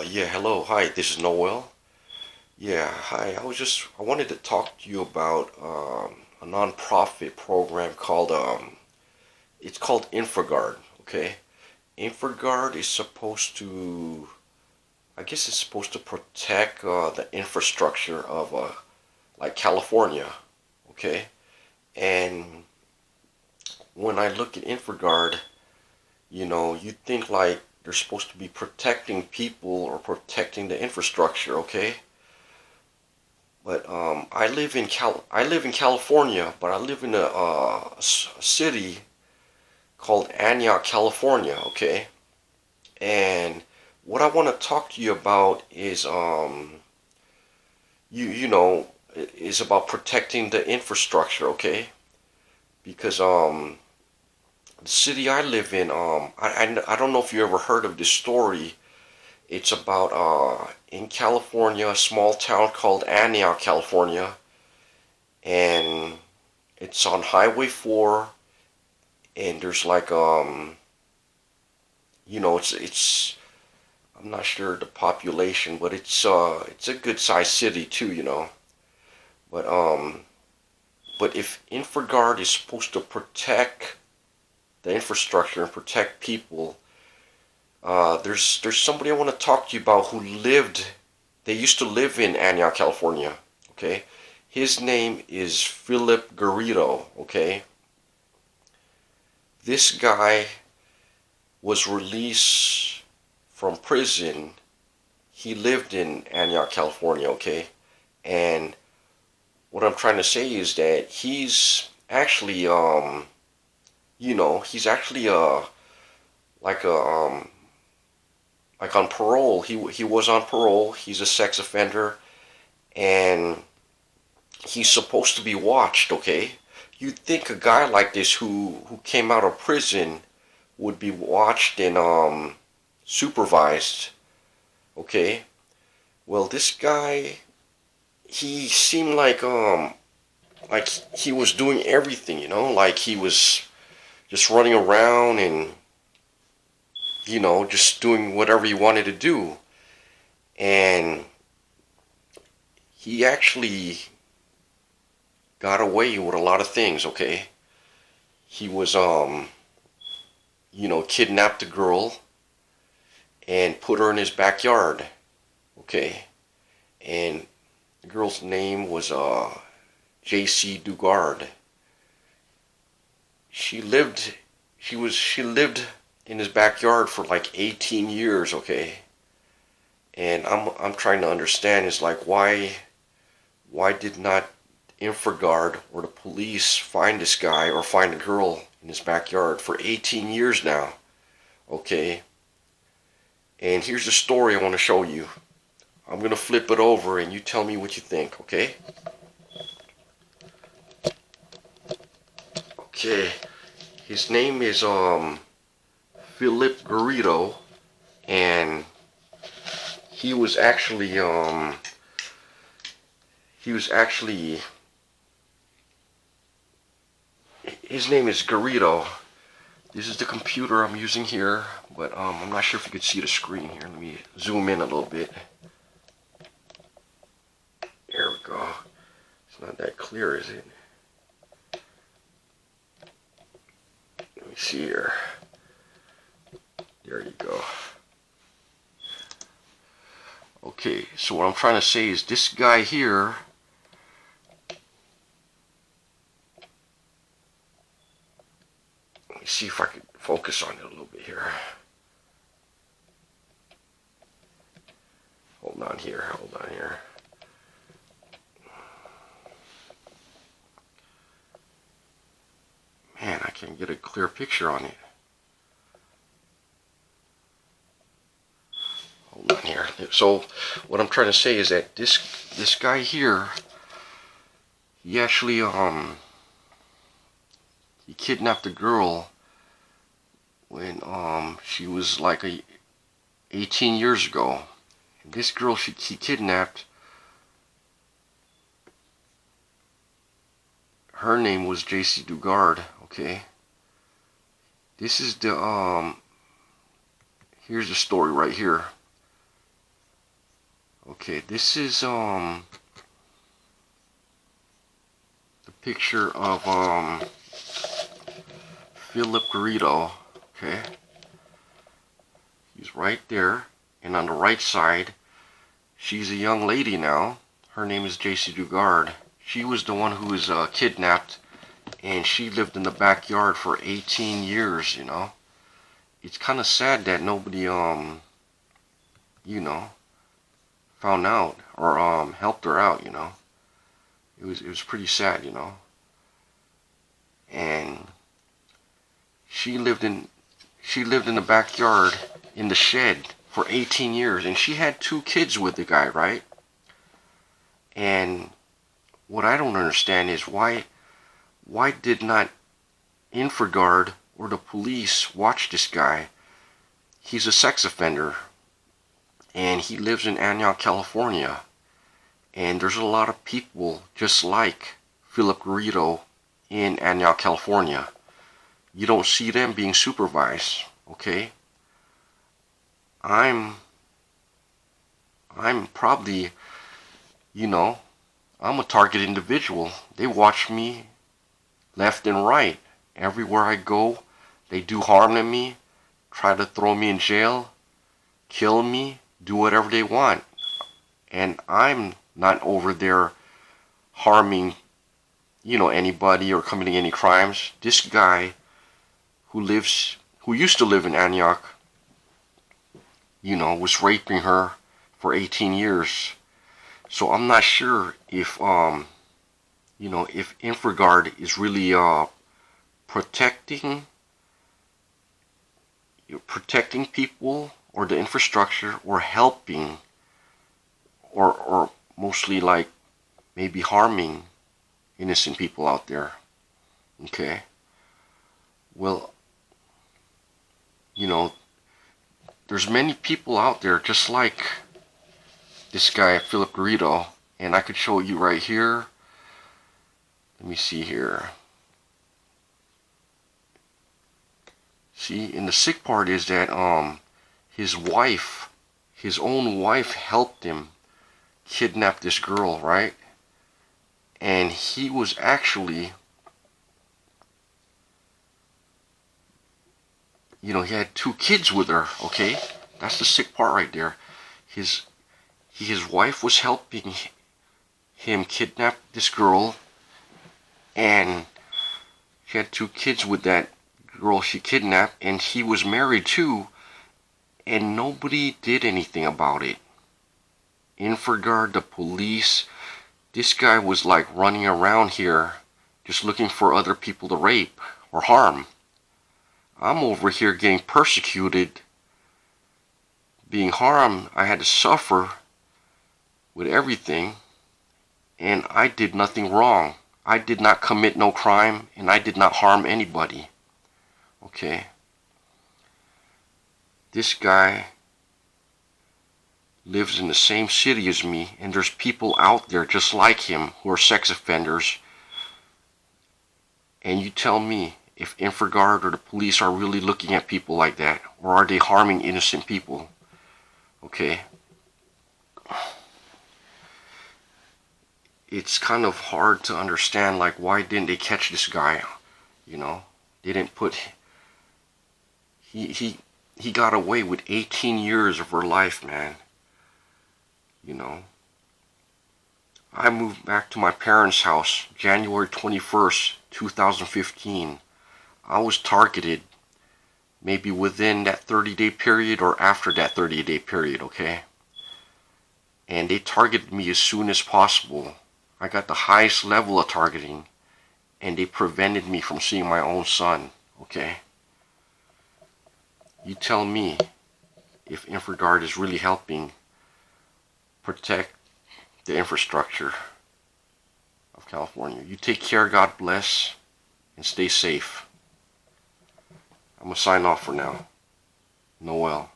Yeah, hello. Hi, this is Noel. Yeah, hi. I wanted to talk to you about a nonprofit program called it's called Infragard, okay? Infragard is supposed to I guess it's supposed to protect the infrastructure of like California, okay? And when I look at Infragard, you think like they're supposed to be protecting people or protecting the infrastructure, okay? But I live in California, but I live in a city called Antioch, California. Okay, and what I want to talk to you about is you know is about protecting the infrastructure. Okay, because the city I live in I don't know if you ever heard of this story. It's about in California, a small town called Antioch, California, and it's on Highway 4, and there's like it's I'm not sure the population, but it's a good sized city too. But but if Infragard is supposed to protect the infrastructure and protect people, there's somebody I want to talk to you about who lived. They used to live in Antioch, California. Okay, his name is Philip Garrido. Okay, this guy was released from prison. He lived in Antioch, California, okay? And what I'm trying to say is that he's actually he's actually like a like on parole. He was on parole. He's a sex offender and he's supposed to be watched, okay? You'd think a guy like this who came out of prison would be watched and supervised, okay? Well, this guy, he seemed like he was doing everything, like he was just running around and just doing whatever he wanted to do. And he actually got away with a lot of things, okay? He was kidnapped a girl and put her in his backyard, okay? And the girl's name was J.C. Dugard. She lived she lived in his backyard for like 18 years, okay? And I'm trying to understand is like why did not Infragard or the police find this guy or find a girl in his backyard for 18 years now, okay? And here's the story I want to show you. I'm going to flip it over and you tell me what you think, okay? Okay. His name is Philip Garrido, and he was actually he was actually his name is Garrido. This is the computer I'm using here, but I'm not sure if you can see the screen here. Let me zoom in a little bit. There we go. It's not that clear, is it? Let me see here. There you go. Okay, so what I'm trying to say is this guy here, let me see if I can focus on it a little bit here. Hold on here. Man, I can't get a clear picture on it. Hold on here. So what I'm trying to say is that this guy here, he actually he kidnapped a girl when she was like 18 years ago. And this girl he kidnapped, her name was J.C. Dugard, okay? This is the here's the story right here. Okay, this is the picture of Philip Garrido. Okay, he's right there, and on the right side, she's a young lady now. Her name is JC Dugard. She was the one who was kidnapped, and she lived in the backyard for 18 years. It's kind of sad that nobody you know found out or helped her out. It was pretty sad. And she lived in the backyard in the shed for 18 years, and she had 2 kids with the guy, right? And what I don't understand is why did not Infragard or the police watch this guy? He's a sex offender, and he lives in Antioch, California. And there's a lot of people just like Philip Garrido in Antioch, California. You don't see them being supervised, okay? I'm probably, I'm a target individual. They watch me left and right. Everywhere I go, they do harm to me, try to throw me in jail, kill me, do whatever they want. And I'm not over there harming, anybody or committing any crimes. This guy who used to live in Antioch, was raping her for 18 years. So I'm not sure if Infragard is really protecting people or the infrastructure, or helping, or mostly like maybe harming innocent people out there. Okay. Well, there's many people out there just like this guy, Philip Garrido, and I could show you right here. Let me see here. See, and the sick part is that his own wife helped him kidnap this girl, right? And he was actually, he had 2 kids with her, okay? That's the sick part right there. His wife was helping him kidnap this girl, and she had 2 kids with that girl she kidnapped, and he was married too, and nobody did anything about it. Infragard, the police, this guy was like running around here just looking for other people to rape or harm. I'm over here getting persecuted, being harmed. I had to suffer with everything, and I did nothing wrong. I did not commit no crime, and I did not harm anybody. Okay. This guy lives in the same city as me, and there's people out there just like him who are sex offenders. And you tell me if Infragard or the police are really looking at people like that, or are they harming innocent people? Okay. It's kind of hard to understand, like, why didn't they catch this guy? They didn't put... He got away with 18 years of her life, man. I moved back to my parents' house January 21st, 2015. I was targeted maybe within that 30-day period or after that 30-day period, okay? And they targeted me as soon as possible. I got the highest level of targeting, and they prevented me from seeing my own son, okay? You tell me if Infragard is really helping protect the infrastructure of California. You take care, God bless, and stay safe. I'm going to sign off for now. Noel.